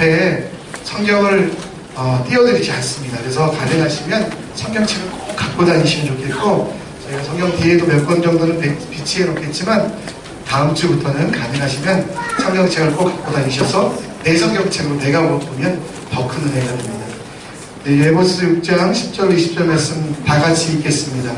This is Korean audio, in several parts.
앞에 성경을 띄워드리지 않습니다. 그래서 가능하시면 성경책을 꼭 갖고 다니시면 좋겠고, 저희가 성경 뒤에도 몇 권 정도는 비치해 놓겠지만 다음 주부터는 가능하시면 성경책을 꼭 갖고 다니셔서 내 성경책으로 내가 보면 더 큰 은혜가 됩니다. 네, 에베소서 6장 10절 20절 말씀 다 같이 읽겠습니다.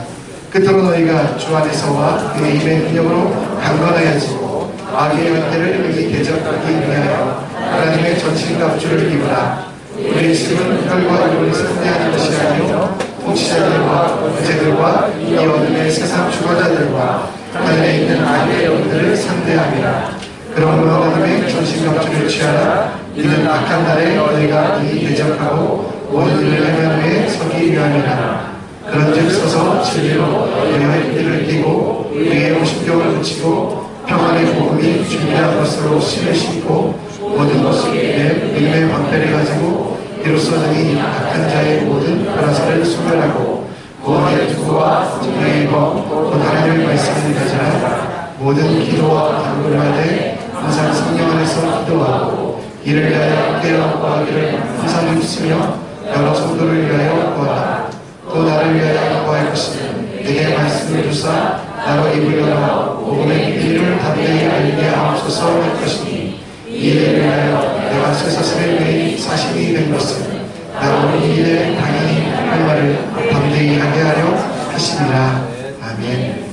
끝으로 너희가 주 안에서와 그의 힘의 능력으로 강건하여지고 악의 연대를 능히 대적하기 위하여 하나님의 전신갑주를 입으라. 우리의 힘은 혈과 육을 상대하는 것이 아니요 통치자들과 권세들과 이 어둠의 세상 주관자들과 하늘에 있는 악의 영들을 상대함이라. 그러므로 하나님의 전신갑주를 취하라. 이는 악한 날에 너희가 능히 대적하고 모든 일을 행한 후에 서기 위함이라. 그런즉 서서 진리로 너희의 띠를 띠고 의의 오십경을 붙이고 평안의 복음이 준비한 것으로 신을 신고 모든 것을 내 믿음의 방패를 가지고 이로써 능히 악한 자의 모든 벼라사를 소멸하고 구원의 투구와 정의의 검 곧 하나님의 말씀을 가지라. 모든 기도와 간구하되 항상 성령 안에서 기도하고 이를 위하여 깨어 구하기를 항상 힘쓰며 여러 성도를 위하여 구하라. 또 나를 위하여 구할 것이니 내게 말씀을 주사 나로 입을 열어 복음의 비밀을 담대히 알게 하옵소서 할 것이니 이 일을 위하여 내가 쇠사슬의 매일 사신이 된 것은 나로 이 일에 당연히 할 말을 담대히 하게 하려 하시니라. 아멘.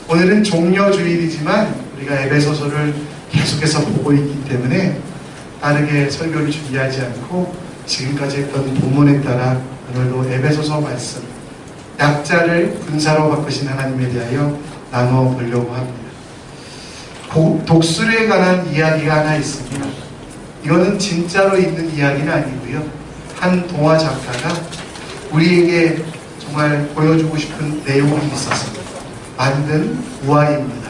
오늘은 종려주일이지만 우리가 에베소서를 계속해서 보고 있기 때문에 빠르게 설교를 준비하지 않고 지금까지 했던 본문에 따라 오늘도 에베소서 말씀 약자를 군사로 바꾸신 하나님에 대하여 나누어 보려고 합니다. 독수리에 관한 이야기가 하나 있습니다. 이거는 진짜로 있는 이야기는 아니고요, 한 동화 작가가 우리에게 정말 보여주고 싶은 내용이 있어서 만든 우화입니다.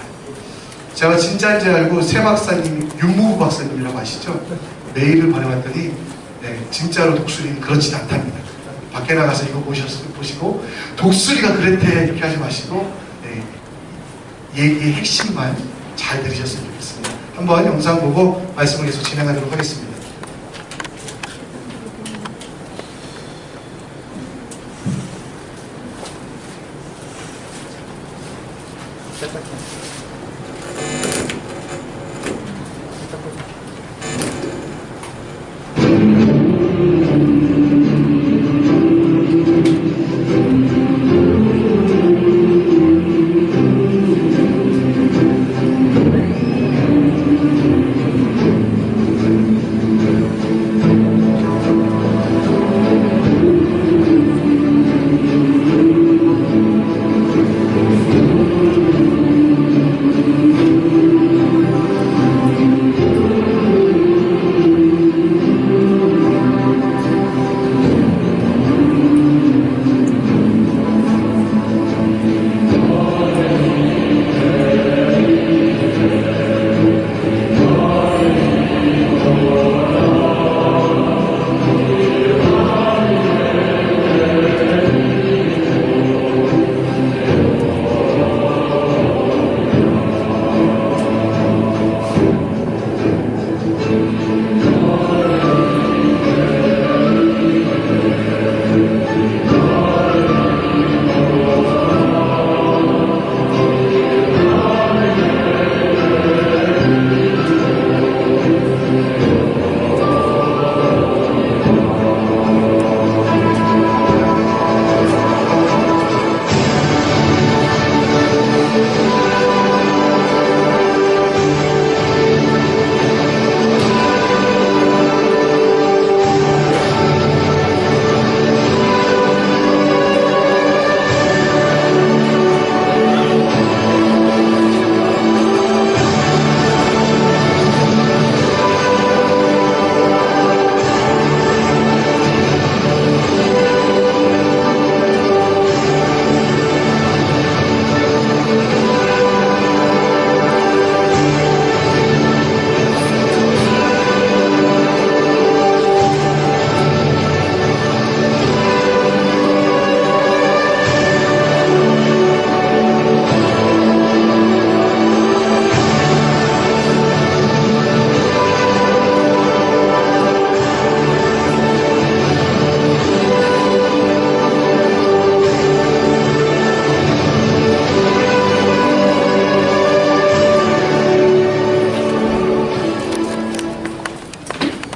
제가 진짜인 줄 알고 새 박사님, 윤무부 박사님이라고 아시죠? 메일을 보내봤더니 진짜로 독수리는 그렇진 않답니다. 밖에 나가서 이거 보시고 독수리가 그랬대 이렇게 하지 마시고 얘기의 핵심만 잘 들으셨으면 좋겠습니다. 한번 영상 보고 말씀을 계속 진행하도록 하겠습니다.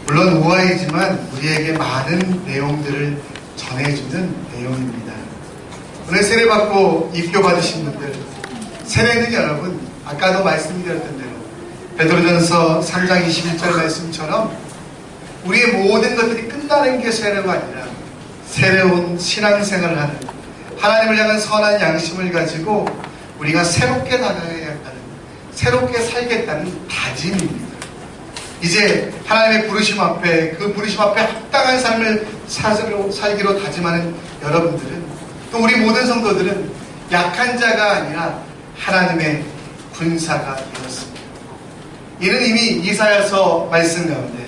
물론 우아이지만 우리에게 많은 내용들을 전해주는 내용입니다. 오늘 세례받고 입교받으신 분들, 세례는 여러분 아까도 말씀드렸던 대로 베드로전서 3장 21절 말씀처럼 우리의 모든 것들이 끝나는 게 세례가 아니라 새로운 신앙생활을 하는, 하나님을 향한 선한 양심을 가지고 우리가 새롭게 나가야 한다는, 새롭게 살겠다는 다짐입니다. 이제 하나님의 부르심 앞에, 그 부르심 앞에 합당한 삶을 살기로 다짐하는 여러분들은, 또 우리 모든 성도들은 약한 자가 아니라 하나님의 군사가 되었습니다. 이는 이미 이사야서 말씀 가운데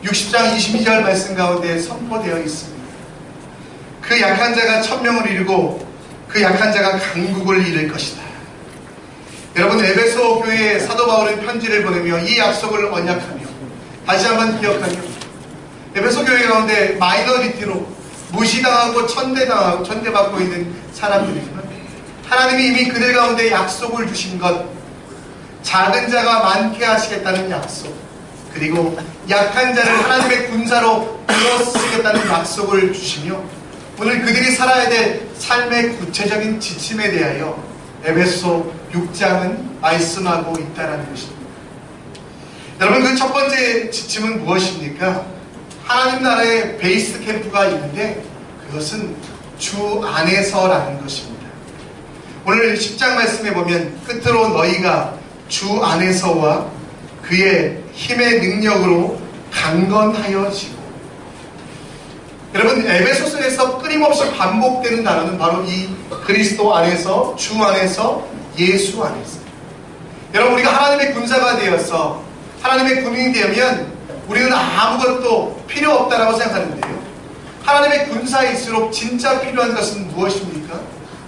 60장 22절 말씀 가운데 선포되어 있습니다. 그 약한 자가 천명을 이루고 그 약한 자가 강국을 이룰 것이다. 여러분, 에베소 교회에 사도 바울은 편지를 보내며 이 약속을 언약하며 다시 한번 기억하며, 에베소 교회 가운데 마이너리티로 무시당하고 천대받고 있는 사람들이지만 하나님이 이미 그들 가운데 약속을 주신 것, 작은 자가 많게 하시겠다는 약속, 그리고 약한 자를 하나님의 군사로 불러쓰겠다는 약속을 주시며, 오늘 그들이 살아야 될 삶의 구체적인 지침에 대하여 에베소 6장은 말씀하고 있다는 것입니다. 여러분, 그 첫 번째 지침은 무엇입니까? 하나님 나라의 베이스 캠프가 있는데 그것은 주 안에서라는 것입니다. 오늘 10장 말씀에 보면 끝으로 너희가 주 안에서와 그의 힘의 능력으로 강건하여지고, 여러분, 에베소서에서 끊임없이 반복되는 단어는 바로 이 그리스도 안에서, 주 안에서, 예수 안에서. 여러분, 우리가 하나님의 군사가 되어서 하나님의 군인이 되면 우리는 아무것도 필요 없다라고 생각하는데요, 하나님의 군사일수록 진짜 필요한 것은 무엇입니까?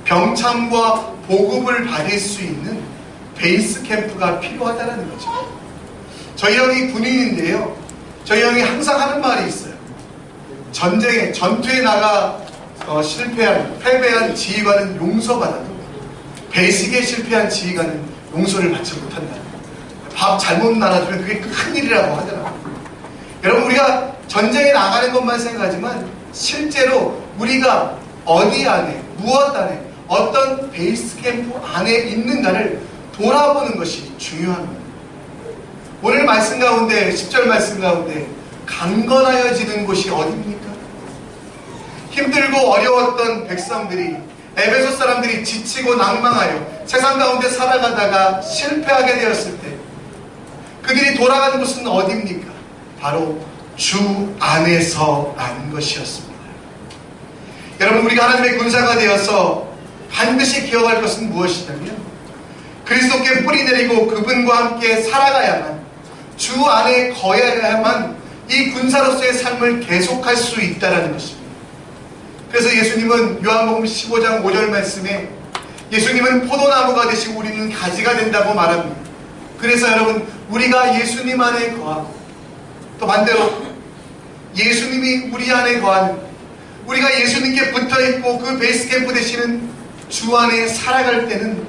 병참과 보급을 받을 수 있는 베이스 캠프가 필요하다는 거죠. 저희 형이 군인인데요, 저희 형이 항상 하는 말이 있어요. 전투에 나가 패배한 지휘관은 용서받아도 베이직에 실패한 지휘관은 용서를 받지 못한다. 밥 잘못 나눠주면 그게 큰일이라고 하더라고요. 여러분, 우리가 전쟁에 나가는 것만 생각하지만 실제로 우리가 어디 안에, 무엇 안에, 어떤 베이스 캠프 안에 있는가를 돌아보는 것이 중요한 거예요. 오늘 말씀 가운데, 10절 말씀 가운데 강건하여지는 곳이 어디입니까? 힘들고 어려웠던 백성들이, 에베소 사람들이 지치고 낭망하여 세상 가운데 살아가다가 실패하게 되었을 때 그들이 돌아가는 곳은 어디입니까? 바로 주 안에서라는 것이었습니다. 여러분, 우리가 하나님의 군사가 되어서 반드시 기억할 것은 무엇이냐면, 그리스도께 뿌리 내리고 그분과 함께 살아가야만, 주 안에 거해야만 이 군사로서의 삶을 계속할 수 있다는 것입니다. 그래서 예수님은 요한복음 15장 5절 말씀에 예수님은 포도나무가 되시고 우리는 가지가 된다고 말합니다. 그래서 여러분, 우리가 예수님 안에 거하고, 또 반대로 예수님이 우리 안에 거하는, 우리가 예수님께 붙어있고 그 베이스 캠프 되시는 주 안에 살아갈 때는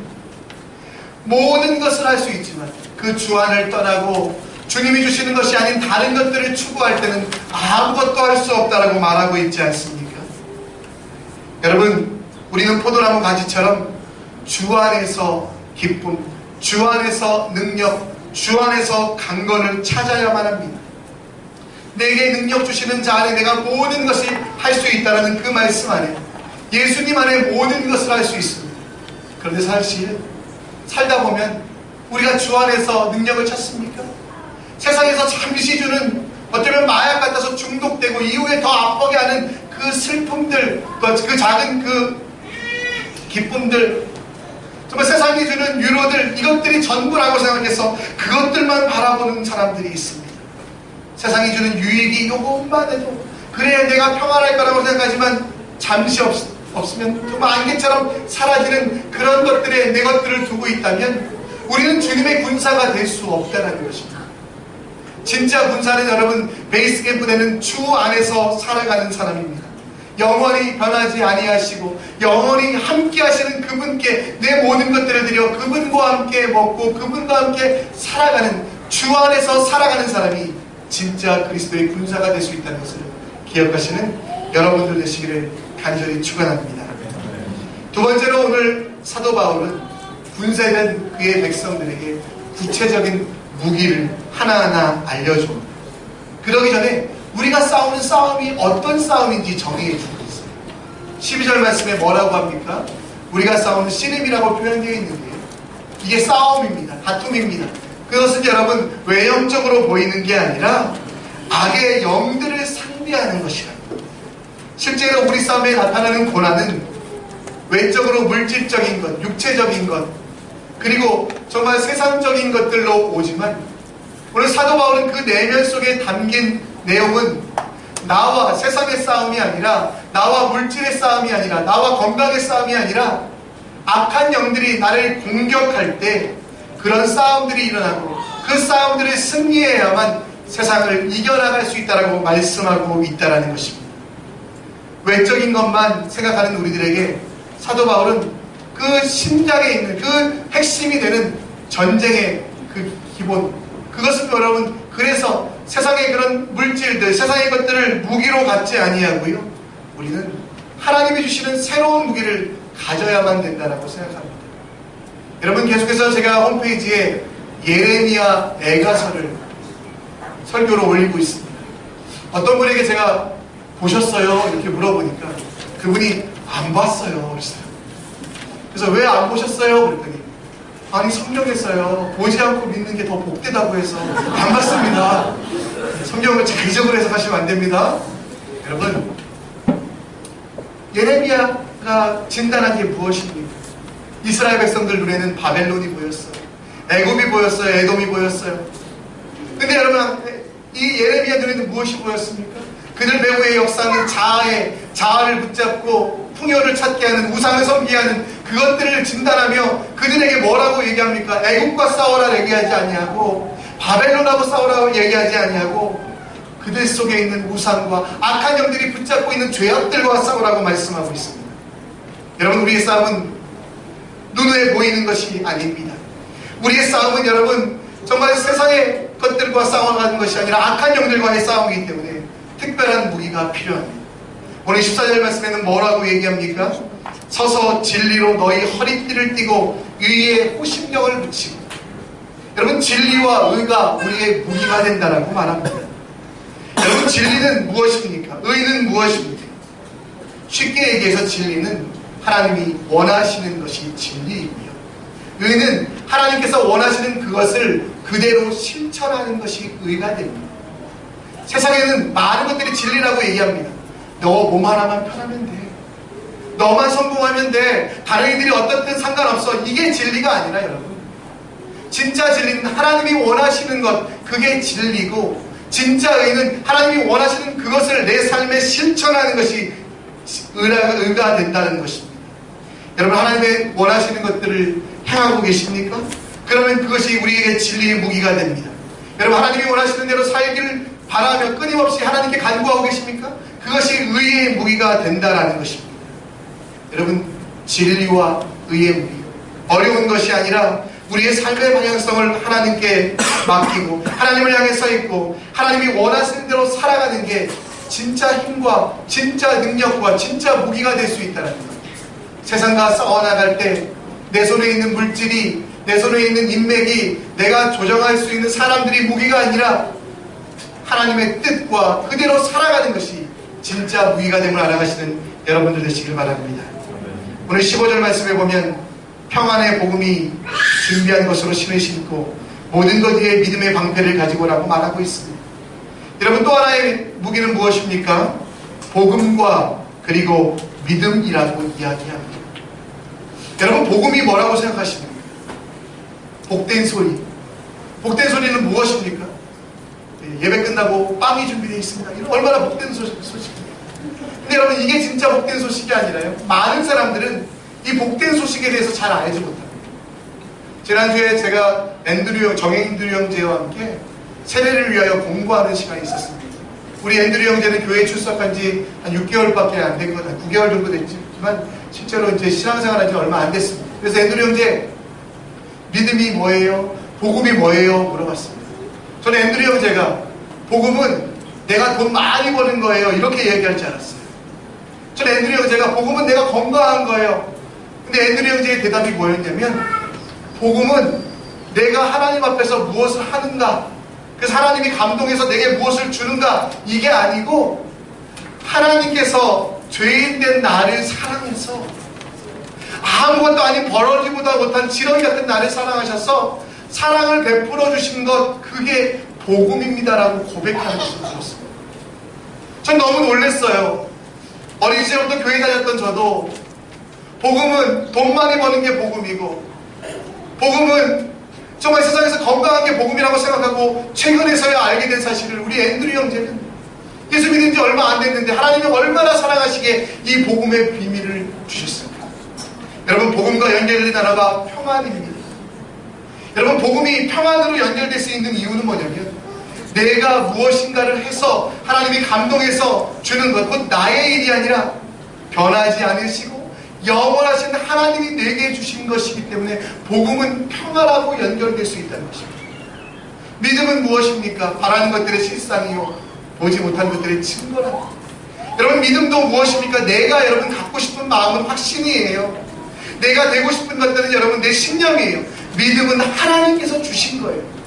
모든 것을 할 수 있지만 그 주 안을 떠나고 주님이 주시는 것이 아닌 다른 것들을 추구할 때는 아무것도 할 수 없다라고 말하고 있지 않습니까? 여러분, 우리는 포도나무 가지처럼 주 안에서 기쁨, 주 안에서 능력, 주 안에서 강건을 찾아야만 합니다. 내게 능력 주시는 자 안에 내가 모든 것을 할 수 있다는 그 말씀 안에, 예수님 안에 모든 것을 할 수 있습니다. 그런데 사실 살다 보면 우리가 주 안에서 능력을 찾습니까? 세상에서 잠시 주는, 어쩌면 마약 같아서 중독되고 이후에 더 아프게 하는 그 슬픔들, 그 작은 그 기쁨들, 정말 세상이 주는 유로들, 이것들이 전부라고 생각해서 그것들만 바라보는 사람들이 있습니다. 세상이 주는 유익이 요것만 해도 그래야 내가 평안할 거라고 생각하지만 잠시 없으면 정말 안개처럼 사라지는 그런 것들에 내 것들을 두고 있다면 우리는 주님의 군사가 될 수 없다는 것입니다. 진짜 군사는 여러분, 베이스 캠프 되는 주 안에서 살아가는 사람입니다. 영원히 변하지 아니하시고 영원히 함께 하시는 그분께 내 모든 것들을 드려 그분과 함께 먹고 그분과 함께 살아가는, 주 안에서 살아가는 사람이 진짜 그리스도의 군사가 될 수 있다는 것을 기억하시는 여러분들 되시기를 간절히 축원합니다. 두 번째로 오늘 사도 바울은 군사된 그의 백성들에게 구체적인 무기를 하나하나 알려줍니다. 그러기 전에 우리가 싸우는 싸움이 어떤 싸움인지 정의해 주고 있어요. 12절 말씀에 뭐라고 합니까? 우리가 싸우는 씨름이라고 표현되어 있는데 이게 싸움입니다. 다툼입니다. 그것은 여러분 외형적으로 보이는 게 아니라 악의 영들을 상대하는 것이라. 실제로 우리 싸움에 나타나는 고난은 외적으로 물질적인 것, 육체적인 것, 그리고 정말 세상적인 것들로 오지만 오늘 사도 바울은 그 내면 속에 담긴 내용은 나와 세상의 싸움이 아니라, 나와 물질의 싸움이 아니라, 나와 건강의 싸움이 아니라 악한 영들이 나를 공격할 때 그런 싸움들이 일어나고 그 싸움들을 승리해야만 세상을 이겨나갈 수 있다라고 말씀하고 있다라는 것입니다. 외적인 것만 생각하는 우리들에게 사도 바울은 그 심장에 있는 그 핵심이 되는 전쟁의 그 기본, 그것은 여러분 그래서 세상의 그런 물질들, 세상의 것들을 무기로 갖지 아니하고요, 우리는 하나님이 주시는 새로운 무기를 가져야만 된다라고 생각합니다. 여러분, 계속해서 제가 홈페이지에 예레미야 애가서를 설교로 올리고 있습니다. 어떤 분에게 제가 보셨어요? 이렇게 물어보니까 그분이 안 봤어요 그랬어요. 그래서 왜 안 보셨어요? 그랬더니 아니 성경에서요, 보지 않고 믿는 게 더 복되다고 해서 안 봤습니다. 성경을 자의적으로 해석하시면 안 됩니다. 여러분, 예레미야가 진단한 게 무엇입니까? 이스라엘 백성들 눈에는 바벨론이 보였어요. 애굽이 보였어요. 에돔이 보였어요. 근데 여러분, 이 예레미야 눈에는 무엇이 보였습니까? 그들 배후의 역사는 자아를 붙잡고 풍요를 찾게 하는, 우상을 섬기게 하는 그것들을 진단하며 그들에게 뭐라고 얘기합니까? 애국과 싸워라 얘기하지 아니하고, 바벨론하고 싸우라고 얘기하지 아니하고, 그들 속에 있는 우상과 악한 영들이 붙잡고 있는 죄악들과 싸우라고 말씀하고 있습니다. 여러분, 우리의 싸움은 눈에 보이는 것이 아닙니다. 우리의 싸움은 여러분 정말 세상의 것들과 싸워가는 것이 아니라 악한 영들과의 싸움이기 때문에 특별한 무기가 필요합니다. 오늘 14절 말씀에는 뭐라고 얘기합니까? 서서 진리로 너희 허리띠를 띠고 의에 호심령을 붙이고. 여러분, 진리와 의가 우리의 무기가 된다라고 말합니다. 여러분, 진리는 무엇입니까? 의는 무엇입니까? 쉽게 얘기해서 진리는 하나님이 원하시는 것이 진리이고요, 의는 하나님께서 원하시는 그것을 그대로 실천하는 것이 의가 됩니다. 세상에는 많은 것들이 진리라고 얘기합니다. 너 몸 하나만 편하면 돼, 너만 성공하면 돼, 다른 이들이 어떻든 상관없어. 이게 진리가 아니라 여러분, 진짜 진리는 하나님이 원하시는 것, 그게 진리고, 진짜 의는 하나님이 원하시는 그것을 내 삶에 실천하는 것이 의가 된다는 것입니다. 여러분, 하나님의 원하시는 것들을 행하고 계십니까? 그러면 그것이 우리에게 진리의 무기가 됩니다. 여러분, 하나님이 원하시는 대로 살기를 바라며 끊임없이 하나님께 간구하고 계십니까? 그것이 의의 무기가 된다는 것입니다. 여러분, 진리와 의의 무기, 어려운 것이 아니라 우리의 삶의 방향성을 하나님께 맡기고 하나님을 향해 서 있고 하나님이 원하시는 대로 살아가는 게 진짜 힘과 진짜 능력과 진짜 무기가 될 수 있다는 것. 세상과 싸워나갈 때 내 손에 있는 물질이, 내 손에 있는 인맥이, 내가 조정할 수 있는 사람들이 무기가 아니라 하나님의 뜻과 그대로 살아가는 것이 진짜 무기가 됨을 알아가시는 여러분들 되시길 바랍니다. 오늘 15절 말씀에 보면 평안의 복음이 준비한 것으로 신을 신고 모든 것 위에 믿음의 방패를 가지고라고 말하고 있습니다. 여러분, 또 하나의 무기는 무엇입니까? 복음과 그리고 믿음이라고 이야기합니다. 여러분, 복음이 뭐라고 생각하십니까? 복된 소리. 복된 소리는 무엇입니까? 예배 끝나고 빵이 준비되어 있습니다. 이런 얼마나 복된 소식입니까? 근데 여러분, 이게 진짜 복된 소식이 아니라요, 많은 사람들은 이 복된 소식에 대해서 잘 알지 못합니다. 지난주에 제가 정앤드류 형제와 함께 세례를 위하여 공부하는 시간이 있었습니다. 우리 앤드류 형제는 교회에 출석한 지 한 6개월밖에 안 된 것, 한 9개월 정도 됐지만 실제로 이제 신앙생활 한 지 얼마 안 됐습니다. 그래서 앤드류 형제, 믿음이 뭐예요? 복음이 뭐예요? 물어봤습니다. 저는 앤드류 형제가 복음은 내가 돈 많이 버는 거예요, 이렇게 얘기할 줄 알았어요. 전 앤드류 형제가 복음은 내가 건강한 거예요. 근데 앤드류 형제의 대답이 뭐였냐면, 복음은 내가 하나님 앞에서 무엇을 하는가, 그래서 하나님이 감동해서 내게 무엇을 주는가, 이게 아니고 하나님께서 죄인된 나를 사랑해서 아무것도 아닌 버러지보다 못한 지렁이 같은 나를 사랑하셔서 사랑을 베풀어 주신 것, 그게 복음입니다라고 고백하는 것을 들었습니다. 전 너무 놀랐어요. 어린 시절부터 교회 다녔던 저도 복음은 돈 많이 버는 게 복음이고, 복음은 정말 세상에서 건강한 게 복음이라고 생각하고, 최근에서야 알게 된 사실을 우리 앤드류 형제는 예수 믿은 지 얼마 안 됐는데 하나님이 얼마나 사랑하시기에 이 복음의 비밀을 주셨습니까? 여러분, 복음과 연결된 단어가 평안입니다. 여러분, 복음이 평안으로 연결될 수 있는 이유는 뭐냐면, 내가 무엇인가를 해서 하나님이 감동해서 주는 것, 곧 나의 일이 아니라 변하지 않으시고 영원하신 하나님이 내게 주신 것이기 때문에 복음은 평안하고 연결될 수 있다는 것입니다. 믿음은 무엇입니까? 바라는 것들의 실상이요, 보지 못한 것들의 증거랍니다. 여러분, 믿음도 무엇입니까? 내가 여러분 갖고 싶은 마음은 확신이에요. 내가 되고 싶은 것들은 여러분 내 신념이에요. 믿음은 하나님께서 주신 거예요.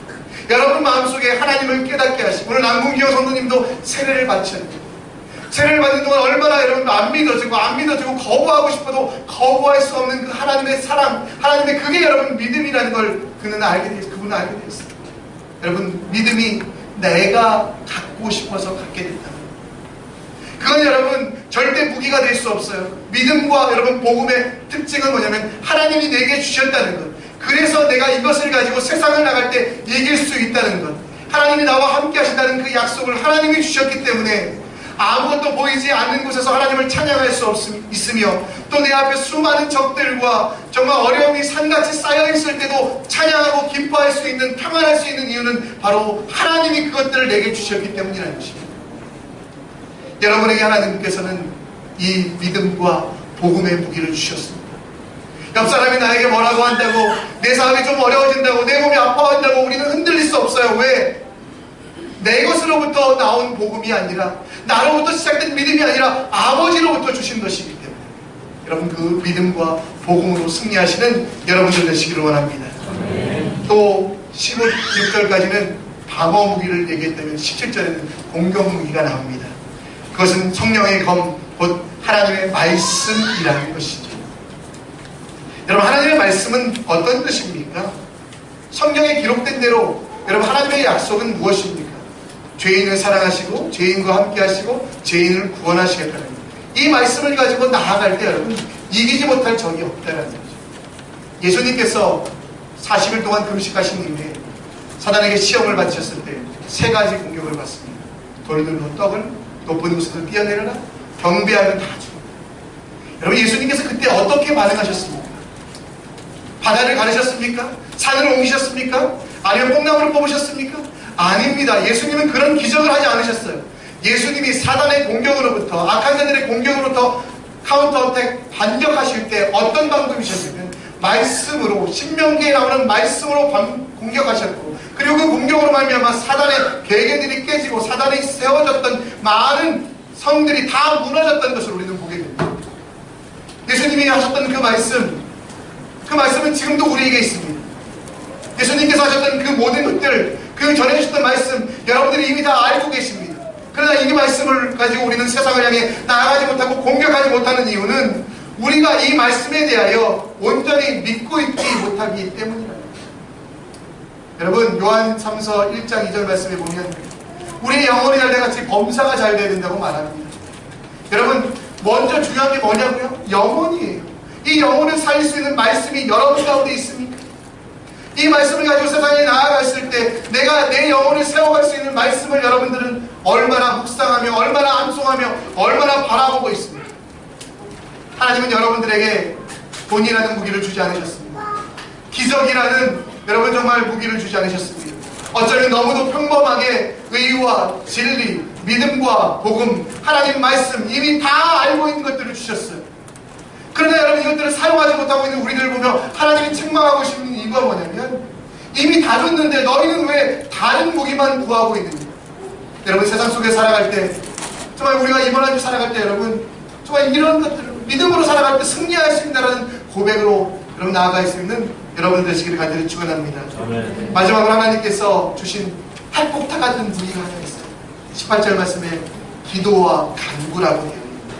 여러분 마음속에 하나님을 깨닫게 하시고, 오늘 남궁기호 성도님도 세례를 받으셨는데, 세례를 받는 동안 얼마나 여러분 안 믿어지고 거부하고 싶어도 거부할 수 없는 그 하나님의 사랑, 하나님의 그게 여러분 믿음이라는 걸 그분은 알게 되었어요. 여러분, 믿음이 내가 갖고 싶어서 갖게 된다. 그건 여러분 절대 무기가 될 수 없어요. 믿음과 여러분 복음의 특징은 뭐냐면, 하나님이 내게 주셨다는 것, 그래서 내가 이것을 가지고 세상을 나갈 때 이길 수 있다는 것, 하나님이 나와 함께 하신다는 그 약속을 하나님이 주셨기 때문에 아무것도 보이지 않는 곳에서 하나님을 찬양할 수 있으며, 또 내 앞에 수많은 적들과 정말 어려움이 산같이 쌓여있을 때도 찬양하고 기뻐할 수 있는, 평안할 수 있는 이유는 바로 하나님이 그것들을 내게 주셨기 때문이라는 것입니다. 여러분에게 하나님께서는 이 믿음과 복음의 무기를 주셨습니다. 옆 사람이 나에게 뭐라고 한다고, 내 삶이 좀 어려워진다고, 내 몸이 아파한다고 우리는 흔들릴 수 없어요. 왜? 내 것으로부터 나온 복음이 아니라, 나로부터 시작된 믿음이 아니라 아버지로부터 주신 것이기 때문에 여러분, 그 믿음과 복음으로 승리하시는 여러분들 되시기를 원합니다. 또 16절까지는 방어 무기를 얘기했다면 17절에는 공격 무기가 나옵니다. 그것은 성령의 검, 곧 하나님의 말씀이라는 것이죠. 여러분, 하나님의 말씀은 어떤 뜻입니까? 성경에 기록된 대로 여러분, 하나님의 약속은 무엇입니까? 죄인을 사랑하시고 죄인과 함께 하시고 죄인을 구원하시겠다는 것. 이 말씀을 가지고 나아갈 때 여러분, 이기지 못할 적이 없다는 거죠. 예수님께서 40일 동안 금식하신 이후에 사단에게 시험을 받으셨을 때 3가지 공격을 받습니다. 돌들로 떡을, 높은 곳에서 뛰어내려라, 경배하면 다 죽어. 여러분, 예수님께서 그때 어떻게 반응하셨습니까? 바다를 가르셨습니까? 산을 옮기셨습니까? 아니면 뽕나무를 뽑으셨습니까? 아닙니다. 예수님은 그런 기적을 하지 않으셨어요. 예수님이 사단의 공격으로부터, 악한 자들의 공격으로부터 카운터어택 반격하실 때 어떤 방법이셨냐면, 말씀으로, 신명기에 나오는 말씀으로 공격하셨고, 그리고 그 공격으로 말미암아 사단의 계계들이 깨지고 사단이 세워졌던 많은 성들이 다 무너졌던 것을 우리는 보게 됩니다. 예수님이 하셨던 그 말씀은 지금도 우리에게 있습니다. 예수님께서 하셨던 그 모든 것들, 그 전에 하셨던 말씀, 여러분들이 이미 다 알고 계십니다. 그러나 이 말씀을 가지고 우리는 세상을 향해 나아가지 못하고 공격하지 못하는 이유는 우리가 이 말씀에 대하여 온전히 믿고 있지 못하기 때문이다. 여러분, 요한 3서 1장 2절 말씀에 보면 우리의 영혼이 잘 돼같이 범사가 잘 돼야 된다고 말합니다. 여러분, 먼저 중요한 게 뭐냐고요? 영혼이에요. 이 영혼을 살릴 수 있는 말씀이 여러분 가운데 있습니까? 이 말씀을 가지고 세상에 나아갔을 때 내가 내 영혼을 세워갈 수 있는 말씀을 여러분들은 얼마나 묵상하며 얼마나 암송하며 얼마나 바라보고 있습니까? 하나님은 여러분들에게 돈이라는 무기를 주지 않으셨습니다. 기적이라는 여러분 정말 무기를 주지 않으셨습니다. 어쩌면 너무도 평범하게 의와 진리, 믿음과 복음, 하나님 말씀 이미 다 알고 있는 것들을 주셨어요. 그러나 여러분, 이것들을 사용하지 못하고 있는 우리들을 보며 하나님이 책망하고 싶은 이유가 뭐냐면, 이미 다 줬는데 너희는 왜 다른 무기만 구하고 있느냐? 여러분 세상 속에 살아갈 때, 정말 우리가 이번 한 주 살아갈 때 여러분 정말 이런 것들을 믿음으로 살아갈 때 승리할 수 있다는 고백으로 여러분 나아갈 수 있는 여러분 되시기를 간절히 축원합니다. 마지막으로 하나님께서 주신 핵폭탄 같은 무기가 하나 있어요. 18절 말씀에 기도와 간구라고 되어 있습니다.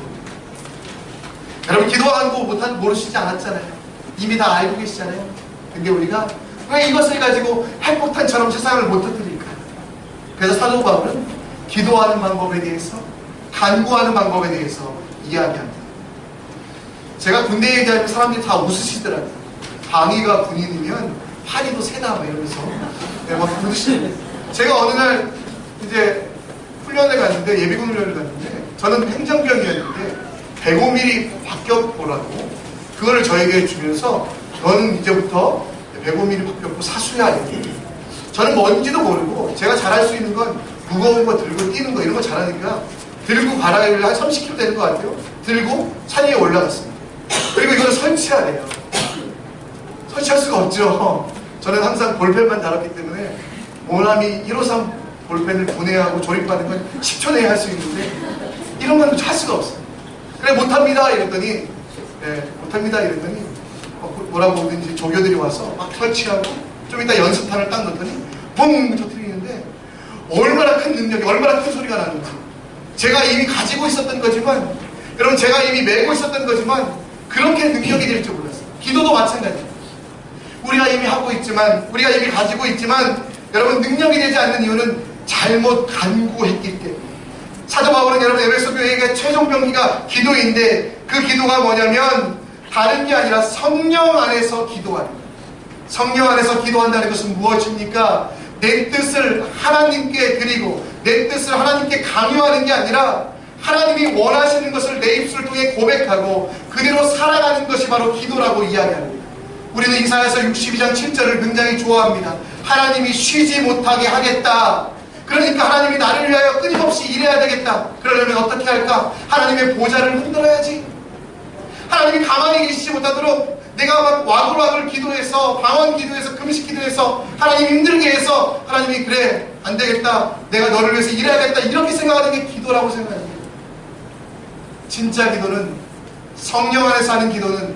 여러분 기도와 간구 모르시지 않았잖아요. 이미 다 알고 계시잖아요. 근데 우리가 왜 이것을 가지고 핵폭탄처럼 세상을 못 터뜨릴까요? 그래서 사도 바울은 기도하는 방법에 대해서, 간구하는 방법에 대해서 이야기합니다. 제가 군대 얘기하면 사람들이 다 웃으시더라고요. 방위가 군인이면 파리도 세다 막 이러면서 막 웃으시는. 제가 어느 날 이제 훈련을 갔는데, 예비군 훈련을 갔는데, 저는 행정병이었는데 105mm 박격포라고 그거를 저에게 주면서 너는 이제부터 105mm 박격포 사수야 이렇게. 저는 뭔지도 모르고 제가 잘할 수 있는 건 무거운 거 들고 뛰는 거 이런 거 잘하니까 들고 바라기를 한 30km 되는 것 같아요. 들고 산 위에 올라갔습니다. 그리고 이걸 설치하래요. 설치할 수가 없죠. 저는 항상 볼펜만 달았기 때문에 모나미 153 볼펜을 분해하고 조립하는 건 10초 내에 할 수 있는데 이런 건 할 수가 없어요. 그래 못합니다 이랬더니 못합니다 이랬더니 뭐라고 하든지 조교들이 와서 막 설치하고 좀 이따 연습판을 딱 넣더니 붕 터뜨리는데 얼마나 큰 능력이, 얼마나 큰 소리가 나는지. 제가 이미 가지고 있었던 거지만, 여러분 제가 이미 메고 있었던 거지만 그렇게 능력이 될 줄 몰랐어요. 기도도 마찬가지예요. 우리가 이미 하고 있지만, 우리가 이미 가지고 있지만 여러분 능력이 되지 않는 이유는 잘못 간구했기 때문에. 사도 바울은 여러분 에베소 교회에게 최종 병기가 기도인데, 그 기도가 뭐냐면 다른 게 아니라 성령 안에서 기도하는 거예요. 성령 안에서 기도한다는 것은 무엇입니까? 내 뜻을 하나님께 드리고 내 뜻을 하나님께 강요하는 게 아니라 하나님이 원하시는 것을 내 입술을 통해 고백하고 그대로 살아가는 것이 바로 기도라고 이야기합니다. 우리는 이사야서 62장 7절을 굉장히 좋아합니다. 하나님이 쉬지 못하게 하겠다. 그러니까 하나님이 나를 위하여 끊임없이 일해야 되겠다. 그러려면 어떻게 할까? 하나님의 보좌를 흔들어야지. 하나님이 가만히 계시지 못하도록 내가 막 와글와글 기도해서, 방언 기도해서, 금식 기도해서 하나님 힘들게 해서 하나님이 그래 안 되겠다, 내가 너를 위해서 일해야겠다, 이렇게 생각하는 게 기도라고 생각합니다. 진짜 기도는, 성령 안에서 하는 기도는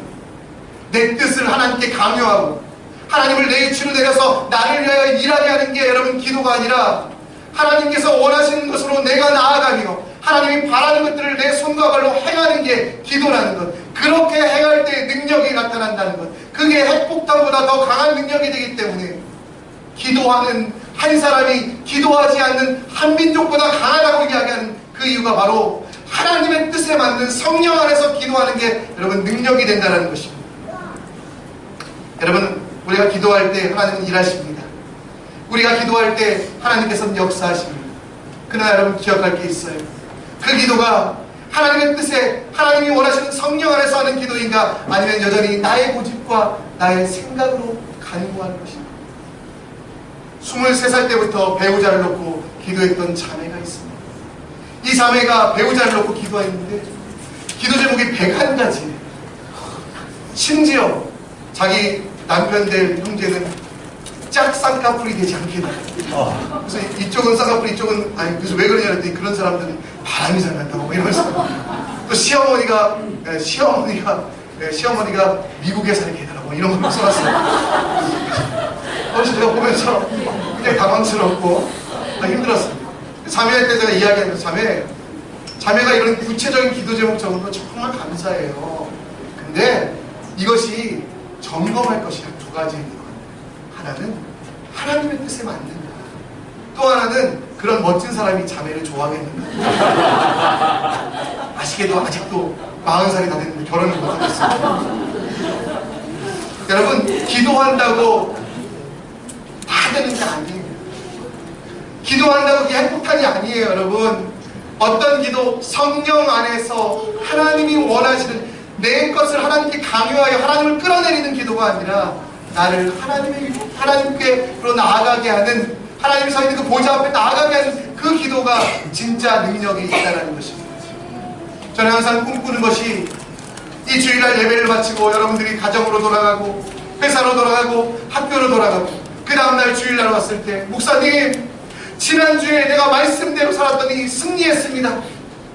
내 뜻을 하나님께 강요하고 하나님을 내 위치로 내려서 나를 위하여 일하게 하는 게 여러분 기도가 아니라, 하나님께서 원하시는 것으로 내가 나아가며 하나님이 바라는 것들을 내 손과 발로 행하는 게 기도라는 것. 그렇게 행할 때 능력이 나타난다는 것. 그게 핵폭탄보다 더 강한 능력이 되기 때문에 기도하는 한 사람이 기도하지 않는 한 민족보다 강하다고 이야기하는 그 이유가 바로 하나님의 뜻에 맞는 성령 안에서 기도하는 게 여러분 능력이 된다는 것입니다. 여러분 우리가 기도할 때 하나님은 일하십니다. 우리가 기도할 때 하나님께서는 역사하십니다. 그러나 여러분 기억할 게 있어요. 그 기도가 하나님의 뜻에 하나님이 원하시는 성령 안에서 하는 기도인가, 아니면 여전히 나의 고집과 나의 생각으로 간구하는 것인가. 23살 때부터 배우자를 놓고 기도했던 자매가 있습니다. 이 자매가 배우자를 놓고 기도했는데 기도 제목이 101가지. 심지어 자기 남편 될 형제는 짝 쌍꺼풀이 되지 않게 돼. 그래서 이쪽은 쌍꺼풀, 이쪽은 아니. 그래서 왜 그러냐 했더니 그런 사람들은 바람이 잘 난다고 이러면서. 또 시어머니가 미국에 살게 해달라고 이런 걸 써놨어요. 그래서 제가 보면서 굉장히 당황스럽고 힘들었습니다. 자매할 때 제가 이야기하면서 자매가 이런 구체적인 기도 제목 적은 거 정말 감사해요. 근데 이것이 점검할 것이 두 가지입니다. 하나는 하나님의 뜻에 맞는가, 또 하나는 그런 멋진 사람이 자매를 좋아하겠는가. 아시게도 아직도 40살이 다 됐는데 결혼을 못하겠어요. 여러분 기도한다고 다 되는 게 아니에요. 기도한다고 그게 핵폭탄이 아니에요. 여러분 어떤 기도, 성령 안에서 하나님이 원하시는 내 것을 하나님께 강요하여 하나님을 끌어내리는 기도가 아니라 나를 하나님께로 나아가게 하는, 하나님이 서 있는 그 보좌 앞에 나아가게 하는 그 기도가 진짜 능력이 있다는 것입니다. 저는 항상 꿈꾸는 것이 이 주일날 예배를 마치고 여러분들이 가정으로 돌아가고 회사로 돌아가고 학교로 돌아가고 그 다음날 주일날 왔을 때 목사님 지난주에 내가 말씀대로 살았더니 승리했습니다.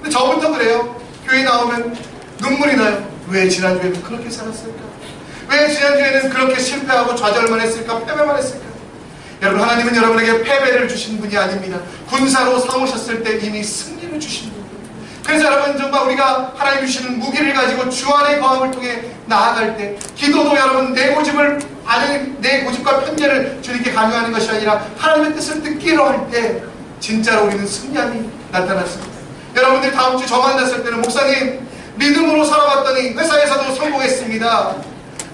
근데 저부터 그래요. 교회 나오면 눈물이 나요. 왜 지난주에는 그렇게 살았을까? 왜 지난주에는 그렇게 실패하고 좌절만 했을까? 패배만 했을까? 여러분, 하나님은 여러분에게 패배를 주신 분이 아닙니다. 군사로 삼으셨을 때 이미 승리를 주신 분이에요. 그래서 여러분, 정말 우리가 하나님 주시는 무기를 가지고 주 안의 거함을 통해 나아갈 때, 기도도 여러분 내 고집과 편견을 주님께 강요하는 것이 아니라 하나님의 뜻을 듣기로 할 때 진짜로 우리는 승리함이 나타났습니다. 여러분들이 다음 주 저 만났을 때는 목사님, 믿음으로 살아봤더니 회사에서도 성공했습니다.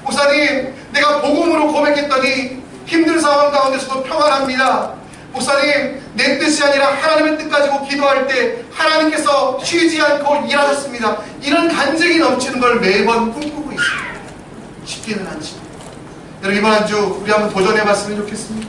목사님, 내가 복음으로 고백했더니 힘든 상황 가운데서도 평안합니다. 목사님, 내 뜻이 아니라 하나님의 뜻 가지고 기도할 때 하나님께서 쉬지 않고 일하셨습니다. 이런 간증이 넘치는 걸 매번 꿈꾸고 있습니다. 쉽지는 않지만 여러분, 이번 한 주 우리 한번 도전해봤으면 좋겠습니다.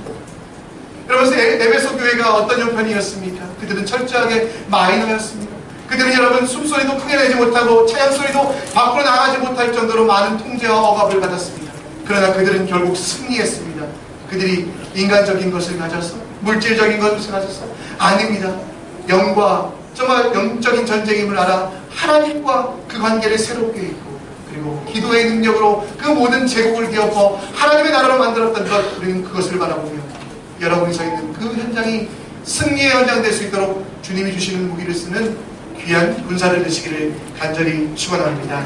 여러분, 에베소 교회가 어떤 형편이었습니까? 그들은 철저하게 마이너였습니다. 그들은 여러분 숨소리도 크게 내지 못하고 찬양소리도 밖으로 나가지 못할 정도로 많은 통제와 억압을 받았습니다. 그러나 그들은 결국 승리했습니다. 그들이 인간적인 것을 가져서, 물질적인 것을 가져서 아닙니다. 영과 정말 영적인 전쟁임을 알아 하나님과 그 관계를 새롭게 있고, 그리고 기도의 능력으로 그 모든 제국을 뒤엎어 하나님의 나라로 만들었던 것, 우리는 그것을 바라보며 여러분이 서 있는 그 현장이 승리의 현장 될 수 있도록 주님이 주시는 무기를 쓰는 귀한 군사를 되시기를 간절히 축원합니다.